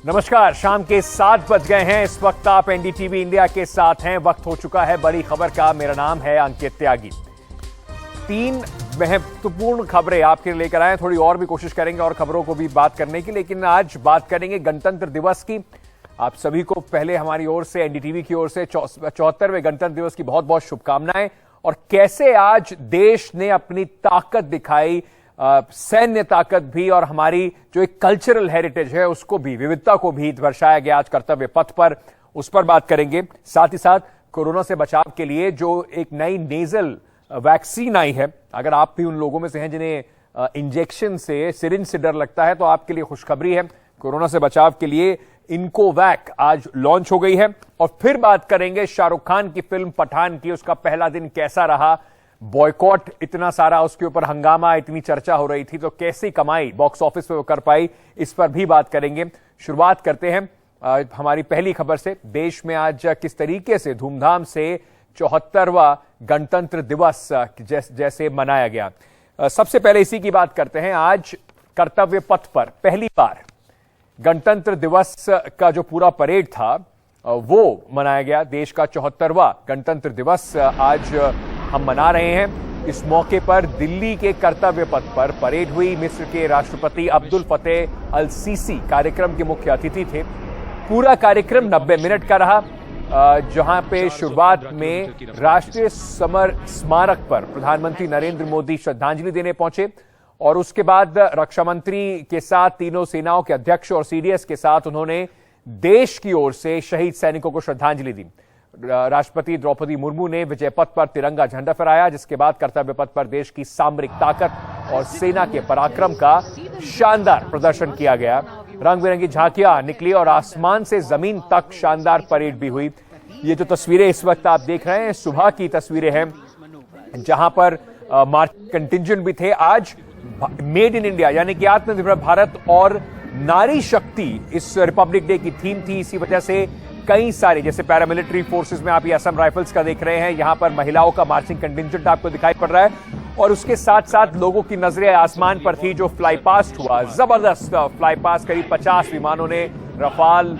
नमस्कार, शाम के 7 बज गए हैं। इस वक्त आप एनडीटीवी इंडिया के साथ हैं। वक्त हो चुका है बड़ी खबर का। मेरा नाम है अंकित त्यागी। 3 महत्वपूर्ण खबरें आपके लिए लेकर आए। थोड़ी और भी कोशिश करेंगे और खबरों को भी बात करने की, लेकिन आज बात करेंगे गणतंत्र दिवस की। आप सभी को पहले हमारी ओर से, एनडीटीवी की ओर से 74वें गणतंत्र दिवस की बहुत बहुत शुभकामनाएं। और कैसे आज देश ने अपनी ताकत दिखाई, सैन्य ताकत भी, और हमारी जो एक कल्चरल हेरिटेज है उसको भी, विविधता को भी दर्शाया गया आज कर्तव्य पथ पर। उस पर बात करेंगे। साथ ही साथ कोरोना से बचाव के लिए जो एक नई नेजल वैक्सीन आई है, अगर आप भी उन लोगों में से हैं जिन्हें इंजेक्शन से, सिरिंज से डर लगता है, तो आपके लिए खुशखबरी है। कोरोना से बचाव के लिए इनकोवैक आज लॉन्च हो गई है। और फिर बात करेंगे शाहरुख खान की फिल्म पठान की। उसका पहला दिन कैसा रहा, बॉयकॉट इतना सारा, उसके ऊपर हंगामा, इतनी चर्चा हो रही थी, तो कैसी कमाई बॉक्स ऑफिस पे वो कर पाई, इस पर भी बात करेंगे। शुरुआत करते हैं हमारी पहली खबर से। देश में आज किस तरीके से धूमधाम से 74वां गणतंत्र दिवस जैसे मनाया गया। सबसे पहले इसी की बात करते हैं। आज कर्तव्य पथ पर पहली बार गणतंत्र दिवस का जो पूरा परेड था वो मनाया गया। देश का 74वां गणतंत्र दिवस आज हम मना रहे हैं। इस मौके पर दिल्ली के कर्तव्य पथ पर परेड हुई। मिस्र के राष्ट्रपति अब्दुल फतेह अल सीसी कार्यक्रम के मुख्य अतिथि थे। पूरा कार्यक्रम 90 मिनट का रहा, जहां पे शुरुआत में राष्ट्रीय समर स्मारक पर प्रधानमंत्री नरेंद्र मोदी श्रद्धांजलि देने पहुंचे, और उसके बाद रक्षा मंत्री के साथ तीनों सेनाओं के अध्यक्ष और सीडीएस के साथ उन्होंने देश की ओर से शहीद सैनिकों को श्रद्धांजलि दी। राष्ट्रपति द्रौपदी मुर्मू ने विजय पथ पर तिरंगा झंडा फहराया, जिसके बाद कर्तव्य पथ पर देश की सामरिक ताकत और सेना के पराक्रम का शानदार प्रदर्शन किया गया। रंग बिरंगी झांकियां निकली और आसमान से जमीन तक शानदार परेड भी हुई। ये जो तस्वीरें इस वक्त आप देख रहे हैं, सुबह की तस्वीरें हैं, जहां पर मार्च कंटिंजेंट भी थे। आज मेड इन इंडिया यानी कि आत्मनिर्भर भारत और नारी शक्ति इस रिपब्लिक डे की थीम थी। इसी वजह से कई सारे, जैसे पैरामिलिट्री फोर्सेस में आप ये असम राइफल्स का देख रहे हैं, यहां पर महिलाओं का मार्चिंग कंटिंजेंट आपको दिखाई पड़ रहा है। और उसके साथ साथ लोगों की नजरें आसमान पर थी। जो फ्लाई पास्ट हुआ, जबरदस्त फ्लाई पास्ट, करीब 50 विमानों ने, रफाल,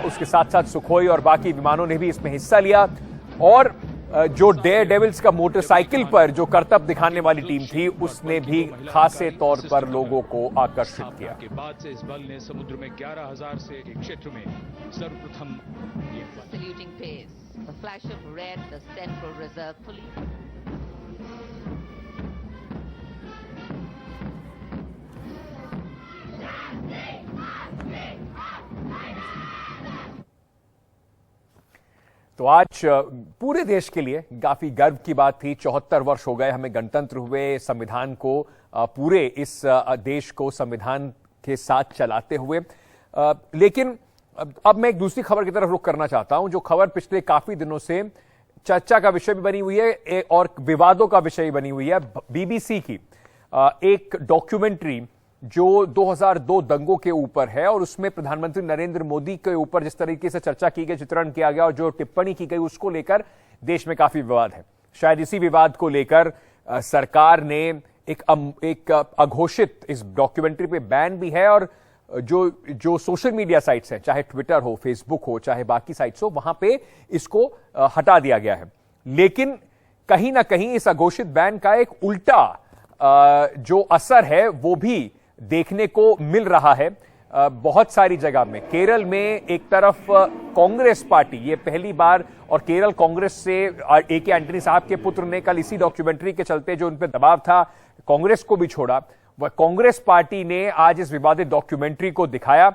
उसके साथ साथ सुखोई और बाकी विमानों ने भी इसमें हिस्सा लिया। और जो डेयर डेविल्स का मोटरसाइकिल पर जो करतब दिखाने वाली टीम थी, उसने भी खासे तौर पर लोगों को आकर्षित किया। के बाद से इस बल ने समुद्र में 11,000 से एक क्षेत्र में सर्वप्रथम saluting pace, the flash of red, the Central Reserve Police. तो आज पूरे देश के लिए काफी गर्व की बात थी। 74 वर्ष हो गए हमें गणतंत्र हुए, संविधान को, पूरे इस देश को संविधान के साथ चलाते हुए। लेकिन अब मैं एक दूसरी खबर की तरफ रुख करना चाहता हूं, जो खबर पिछले काफी दिनों से चर्चा का विषय भी बनी हुई है और विवादों का विषय भी बनी हुई है। बीबीसी की एक डॉक्यूमेंट्री जो 2002 दंगों के ऊपर है, और उसमें प्रधानमंत्री नरेंद्र मोदी के ऊपर जिस तरीके से चर्चा की गई, चित्रण किया गया और जो टिप्पणी की गई, उसको लेकर देश में काफी विवाद है। शायद इसी विवाद को लेकर सरकार ने एक अघोषित इस डॉक्यूमेंट्री पे बैन भी है, और जो सोशल मीडिया साइट्स हैं, चाहे ट्विटर हो, फेसबुक हो, चाहे बाकी साइट्स हो, वहां पे इसको हटा दिया गया है। लेकिन कहीं ना कहीं इस अघोषित बैन का एक उल्टा जो असर है वो भी देखने को मिल रहा है बहुत सारी जगह में। केरल में एक तरफ कांग्रेस पार्टी, ये पहली बार, और केरल कांग्रेस से ए.के. एंटनी साहब के पुत्र ने कल इसी डॉक्यूमेंट्री के चलते जो उन पर दबाव था, कांग्रेस को भी छोड़ा। वह कांग्रेस पार्टी ने आज इस विवादित डॉक्यूमेंट्री को दिखाया,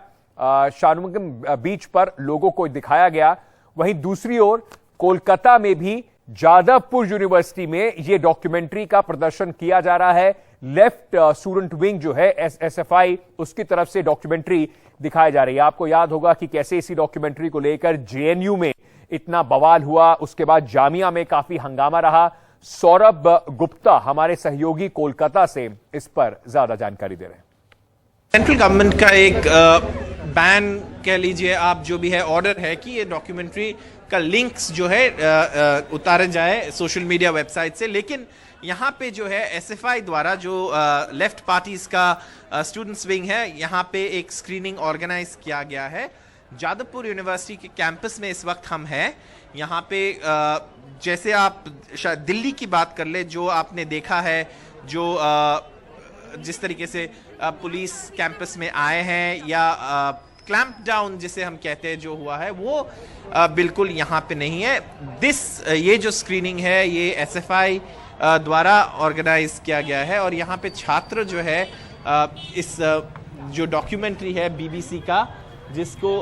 शानुमगम बीच पर लोगों को दिखाया गया। वहीं दूसरी ओर कोलकाता में भी जादवपुर यूनिवर्सिटी में यह डॉक्यूमेंट्री का प्रदर्शन किया जा रहा है। लेफ्ट स्टूडेंट विंग जो है एसएफआई, उसकी तरफ से डॉक्यूमेंट्री दिखाई जा रही है। आपको याद होगा कि कैसे इसी डॉक्यूमेंट्री को लेकर जेएनयू में इतना बवाल हुआ, उसके बाद जामिया में काफी हंगामा रहा। सौरभ गुप्ता हमारे सहयोगी कोलकाता से इस पर ज्यादा जानकारी दे रहे हैं। सेंट्रल गवर्नमेंट का एक बैन कह लीजिए आप, जो भी है ऑर्डर है कि ये डॉक्यूमेंट्री का लिंक्स जो है उतारे जाए सोशल मीडिया वेबसाइट से, लेकिन यहाँ पे जो है एसएफआई द्वारा जो लेफ्ट पार्टीज का स्टूडेंट्स विंग है, यहाँ पे एक स्क्रीनिंग ऑर्गेनाइज किया गया है जादवपुर यूनिवर्सिटी के कैंपस में। इस वक्त हम हैं यहाँ पे। जैसे आप शायद दिल्ली की बात कर ले, जो आपने देखा है, जो जिस तरीके से पुलिस कैंपस में आए हैं या क्लैंप डाउन जिसे हम कहते हैं जो हुआ है, वो बिल्कुल यहाँ पे नहीं है। ये जो स्क्रीनिंग है ये एसएफआई द्वारा ऑर्गेनाइज किया गया है और यहाँ पे छात्र जो है इस जो डॉक्यूमेंट्री है बीबीसी का, जिसको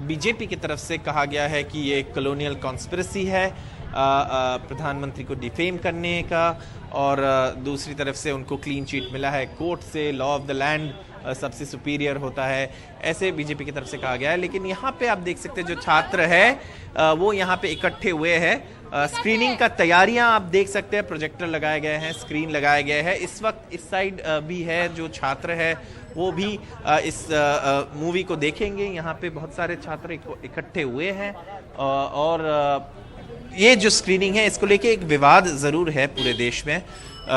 बीजेपी की तरफ से कहा गया है कि ये कॉलोनियल कॉन्स्पिरेसी है प्रधानमंत्री को डिफेम करने का, और दूसरी तरफ से उनको क्लीन चिट मिला है कोर्ट से, लॉ ऑफ द लैंड सबसे सुपीरियर होता है, ऐसे बीजेपी की तरफ से कहा गया है। लेकिन यहाँ पे आप देख सकते हैं जो छात्र है वो यहाँ पे इकट्ठे हुए हैं। स्क्रीनिंग का तैयारियां आप देख सकते हैं, प्रोजेक्टर लगाए गए हैं, स्क्रीन लगाए गए हैं। इस वक्त इस साइड भी है जो छात्र है वो भी इस मूवी को देखेंगे। यहाँ पे बहुत सारे छात्र इकट्ठे हुए हैं और ये जो स्क्रीनिंग है इसको लेके एक विवाद ज़रूर है पूरे देश में।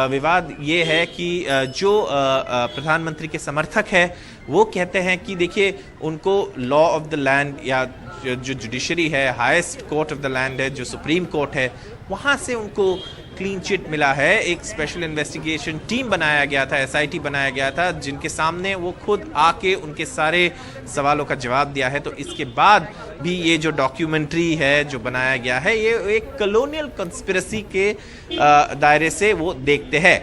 विवाद ये है कि जो प्रधानमंत्री के समर्थक है वो कहते हैं कि देखिए उनको लॉ ऑफ द लैंड या जो जुडिशरी है, highest court of the land है, जो सुप्रीम कोर्ट है, वहाँ से उनको क्लीन चिट मिला है। एक स्पेशल इन्वेस्टिगेशन टीम बनाया गया था, एसआईटी बनाया गया था, जिनके सामने वो खुद आके उनके सारे सवालों का जवाब दिया है। तो इसके बाद भी ये जो डॉक्यूमेंट्री है जो बनाया गया है ये एक कॉलोनियल कंस्पिरेसी के दायरे से वो देखते हैं।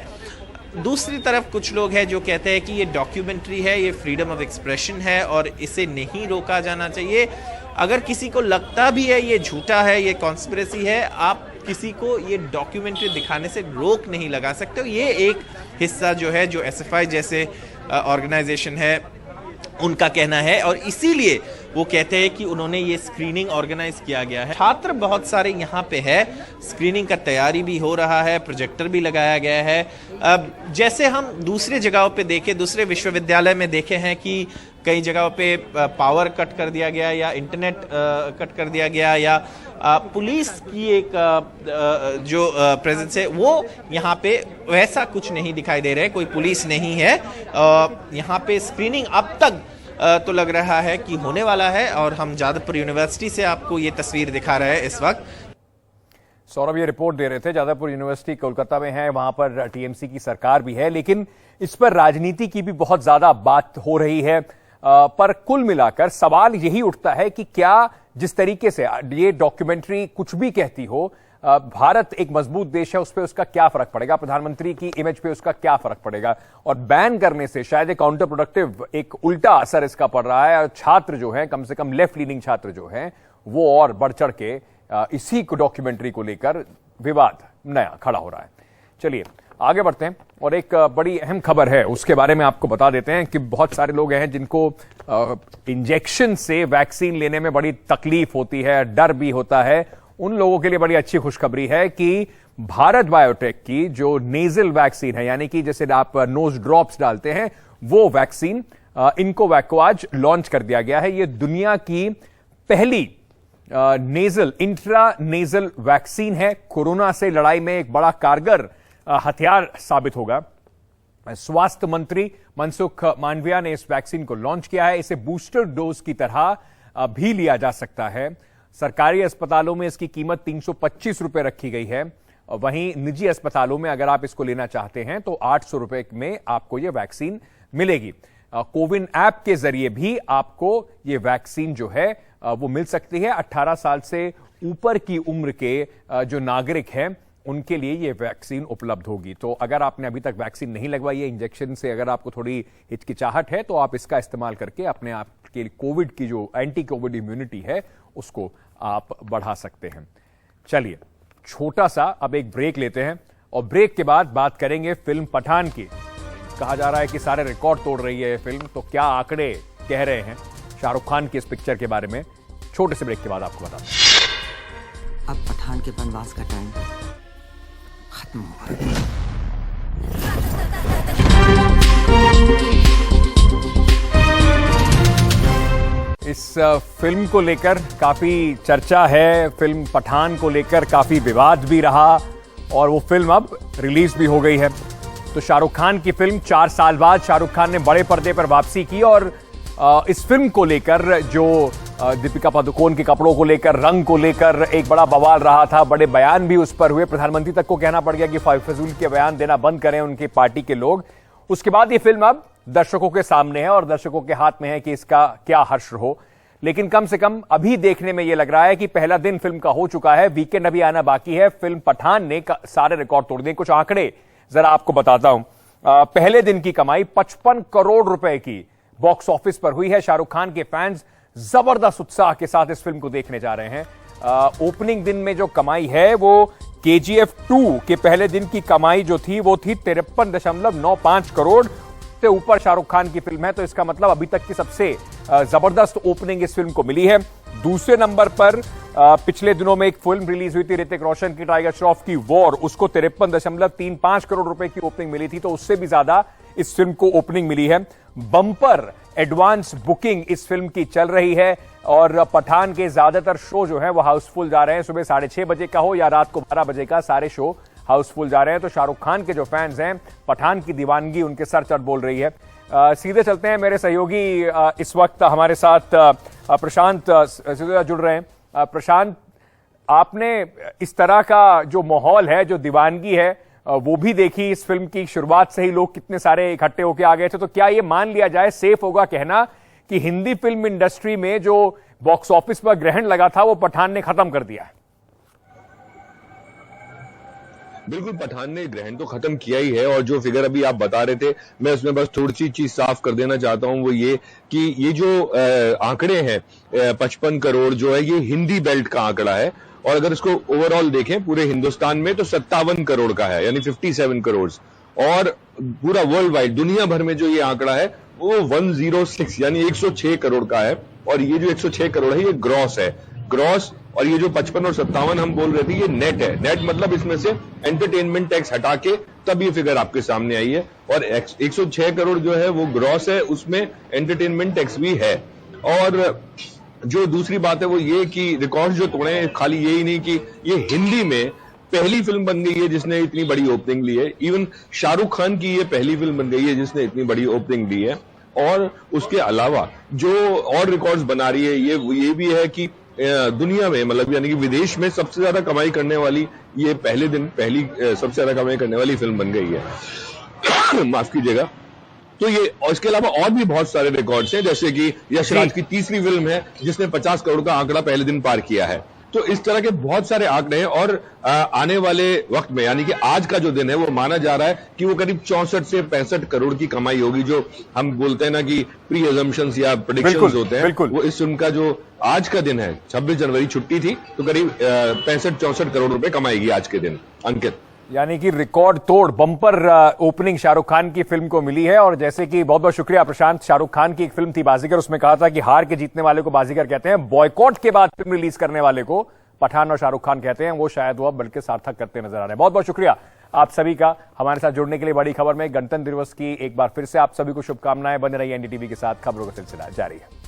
दूसरी तरफ कुछ लोग हैं जो कहते हैं कि ये डॉक्यूमेंट्री है, ये फ्रीडम ऑफ एक्सप्रेशन है और इसे नहीं रोका जाना चाहिए। अगर किसी को लगता भी है ये झूठा है, ये कॉन्स्पिरेसी है, आप किसी को ये डॉक्यूमेंट्री दिखाने से रोक नहीं लगा सकते हो। ये एक हिस्सा जो है जो एसएफआई जैसे ऑर्गेनाइजेशन है उनका कहना है और इसीलिए वो कहते हैं कि उन्होंने ये स्क्रीनिंग ऑर्गेनाइज किया गया है। छात्र बहुत सारे यहाँ पे है, स्क्रीनिंग का तैयारी भी हो रहा है, प्रोजेक्टर भी लगाया गया है। जैसे हम दूसरे जगहों पे देखे, दूसरे विश्वविद्यालय में देखे हैं कि कई जगहों पे पावर कट कर दिया गया या इंटरनेट कट कर दिया गया या पुलिस की एक जो प्रेजेंस है वो यहाँ पे वैसा कुछ नहीं दिखाई दे रहा है, कोई पुलिस नहीं है। यहाँ पे स्क्रीनिंग अब तक तो लग रहा है कि होने वाला है और हम जादवपुर यूनिवर्सिटी से आपको ये तस्वीर दिखा रहे हैं इस वक्त। सौरभ ये रिपोर्ट दे रहे थे, जादवपुर यूनिवर्सिटी कोलकाता में है, वहां पर टीएमसी की सरकार भी है, लेकिन इस पर राजनीति की भी बहुत ज्यादा बात हो रही है। पर कुल मिलाकर सवाल यही उठता है कि क्या जिस तरीके से ये डॉक्यूमेंट्री कुछ भी कहती हो, भारत एक मजबूत देश है, उस पर उसका क्या फर्क पड़ेगा, प्रधानमंत्री की इमेज पे उसका क्या फर्क पड़ेगा, और बैन करने से शायद एक काउंटर प्रोडक्टिव एक उल्टा असर इसका पड़ रहा है। और छात्र जो हैं, कम से कम लेफ्ट लीनिंग छात्र जो हैं, वो और बढ़ चढ़ के इसी डॉक्यूमेंट्री को लेकर विवाद नया खड़ा हो रहा है। चलिए आगे बढ़ते हैं और एक बड़ी अहम खबर है उसके बारे में आपको बता देते हैं कि बहुत सारे लोग हैं जिनको इंजेक्शन से वैक्सीन लेने में बड़ी तकलीफ होती है, डर भी होता है। उन लोगों के लिए बड़ी अच्छी खुशखबरी है कि भारत बायोटेक की जो नेजल वैक्सीन है, यानी कि जैसे आप नोज ड्रॉप्स डालते हैं, वो वैक्सीन इनकोवैक आज लॉन्च कर दिया गया है। ये दुनिया की पहली नेजल इंट्रा नेजल वैक्सीन है। कोरोना से लड़ाई में एक बड़ा कारगर हथियार साबित होगा। स्वास्थ्य मंत्री मनसुख मांडविया ने इस वैक्सीन को लॉन्च किया है। इसे बूस्टर डोज की तरह भी लिया जा सकता है। सरकारी अस्पतालों में इसकी कीमत 325 रुपए रखी गई है। वहीं निजी अस्पतालों में अगर आप इसको लेना चाहते हैं तो 800 रुपए में आपको यह वैक्सीन मिलेगी। कोविन ऐप के जरिए भी आपको ये वैक्सीन जो है वो मिल सकती है। 18 साल से ऊपर की उम्र के जो नागरिक हैं उनके लिए ये वैक्सीन उपलब्ध होगी। तो अगर आपने अभी तक वैक्सीन नहीं लगवाई है, इंजेक्शन से अगर आपको थोड़ी हिचकिचाहट है, तो आप इसका इस्तेमाल करके अपने आप के कोविड की जो एंटी कोविड इम्यूनिटी है उसको आप बढ़ा सकते हैं। चलिए छोटा सा अब एक ब्रेक लेते हैं और ब्रेक के बाद बात करेंगे फिल्म पठान की। कहा जा रहा है कि सारे रिकॉर्ड तोड़ रही है ये फिल्म, तो क्या आंकड़े कह रहे हैं शाहरुख खान की इस पिक्चर के बारे में, छोटे से ब्रेक के बाद आपको बता दूं। अब पठान के वनवास का टाइम खत्म हो गया। इस फिल्म को लेकर काफी चर्चा है, फिल्म पठान को लेकर काफी विवाद भी रहा। और वो फिल्म अब रिलीज भी हो गई है। तो शाहरुख खान की फिल्म 4 साल बाद शाहरुख खान ने बड़े पर्दे पर वापसी की और इस फिल्म को लेकर जो दीपिका पादुकोण के कपड़ों को लेकर, रंग को लेकर एक बड़ा बवाल रहा था। बड़े बयान भी उस पर हुए। प्रधानमंत्री तक को कहना पड़ गया कि फाइजूल के बयान देना बंद करें उनकी पार्टी के लोग। उसके बाद ये फिल्म अब दर्शकों के सामने है और दर्शकों के हाथ में है कि इसका क्या हश्र हो। लेकिन कम से कम अभी देखने में यह लग रहा है कि पहला दिन फिल्म का हो चुका है। वीकेंड अभी आना बाकी है। फिल्म पठान ने सारे रिकॉर्ड तोड़ दिए। कुछ आंकड़े जरा आपको बताता हूं। पहले दिन की कमाई 55 करोड़ रुपए की बॉक्स ऑफिस पर हुई है। शाहरुख खान के फैंस जबरदस्त उत्साह के साथ इस फिल्म को देखने जा रहे हैं। ओपनिंग दिन में जो कमाई है वो KGF 2 के पहले दिन की कमाई जो थी वो थी 53.95 करोड़ से ऊपर शाहरुख खान की फिल्म है। तो इसका मतलब अभी तक की सबसे जबरदस्त ओपनिंग इस फिल्म को मिली है। दूसरे नंबर पर पिछले दिनों में एक फिल्म रिलीज हुई थी ऋतिक रोशन की, टाइगर श्रॉफ की वॉर। उसको 53.35 करोड़ रुपए की ओपनिंग मिली थी। तो उससे भी ज्यादा इस फिल्म को ओपनिंग मिली है। बंपर एडवांस बुकिंग इस फिल्म की चल रही है और पठान के ज्यादातर शो जो है वो हाउसफुल जा रहे हैं। सुबह 6:30 बजे का हो या रात को 12 बजे का, सारे शो हाउसफुल जा रहे हैं। तो शाहरुख खान के जो फैंस हैं, पठान की दीवानगी उनके सर चढ़ बोल रही है। सीधे चलते हैं। मेरे सहयोगी इस वक्त हमारे साथ प्रशांत सीधे जुड़ रहे हैं। प्रशांत, आपने इस तरह का जो माहौल है, जो दीवानगी है, वो भी देखी। इस फिल्म की शुरुआत से ही लोग कितने सारे इकट्ठे होकर आ गए थे। तो क्या ये मान लिया जाए, सेफ होगा कहना कि हिंदी फिल्म इंडस्ट्री में जो बॉक्स ऑफिस पर ग्रहण लगा था वो पठान ने खत्म कर दिया है? बिल्कुल, पठान ने ग्रहण तो खत्म किया ही है। और जो फिगर अभी आप बता रहे थे, मैं उसमें बस थोड़ी सी चीज साफ कर देना चाहता हूं। वो ये कि ये जो आंकड़े हैं 55 करोड़ जो है, ये हिंदी बेल्ट का आंकड़ा है। और अगर इसको ओवरऑल देखें पूरे हिंदुस्तान में तो 57 करोड़ का है, यानी 57 करोड़। और पूरा वर्ल्ड वाइड दुनिया भर में जो ये आंकड़ा है वो 106 यानी 106 करोड़ का है। और ये जो 106 करोड़ है ये ग्रॉस है, ग्रॉस। और ये जो 55 और 57 हम बोल रहे थे ये नेट है। नेट मतलब इसमें से एंटरटेनमेंट टैक्स हटा के तब ये फिगर आपके सामने आई है। और 106 करोड़ जो है वो ग्रॉस है, उसमें एंटरटेनमेंट टैक्स भी है। और जो दूसरी बात है वो ये कि रिकॉर्ड जो तोड़े हैं, खाली यही नहीं कि ये हिंदी में पहली फिल्म बन गई है जिसने इतनी बड़ी ओपनिंग ली है। इवन शाहरुख खान की ये पहली फिल्म बन गई है जिसने इतनी बड़ी ओपनिंग ली है। और उसके अलावा जो और रिकॉर्ड्स बना रही है ये भी है कि दुनिया में, मतलब यानी कि विदेश में सबसे ज्यादा कमाई करने वाली ये पहले दिन पहली सबसे ज्यादा कमाई करने वाली फिल्म बन गई है। माफ कीजिएगा। तो ये, और इसके अलावा और भी बहुत सारे रिकॉर्ड्स हैं, जैसे कि यश राज की तीसरी फिल्म है जिसने 50 करोड़ का आंकड़ा पहले दिन पार किया है। तो इस तरह के बहुत सारे आंकड़े हैं। और आने वाले वक्त में, यानी कि आज का जो दिन है, वो माना जा रहा है कि वो करीब 64 से 65 करोड़ की कमाई होगी। जो हम बोलते हैं ना कि प्री अजम्पशंस या प्रेडिक्शंस होते हैं, वो इस फिल्म का जो आज का दिन है, 26 जनवरी छुट्टी थी, तो करीब 65-64 करोड़ रुपए कमाएगी आज के दिन। अंकित, यानी कि रिकॉर्ड तोड़ बम्पर ओपनिंग शाहरुख खान की फिल्म को मिली है। और जैसे कि बहुत बहुत शुक्रिया प्रशांत, शाहरुख खान की एक फिल्म थी बाजीगर, उसमें कहा था कि हार के जीतने वाले को बाजीगर कहते हैं, बॉयकॉट के बाद फिल्म रिलीज करने वाले को पठान और शाहरुख खान कहते हैं। वो शायद वो अब बल्कि सार्थक करते नजर आ रहे हैं। बहुत बहुत शुक्रिया आप सभी का हमारे साथ जुड़ने के लिए। बड़ी खबर में गणतंत्र दिवस की एक बार फिर से आप सभी को शुभकामनाएं। बने रहिए एनडीटीवी के साथ, खबरों का सिलसिला जारी है।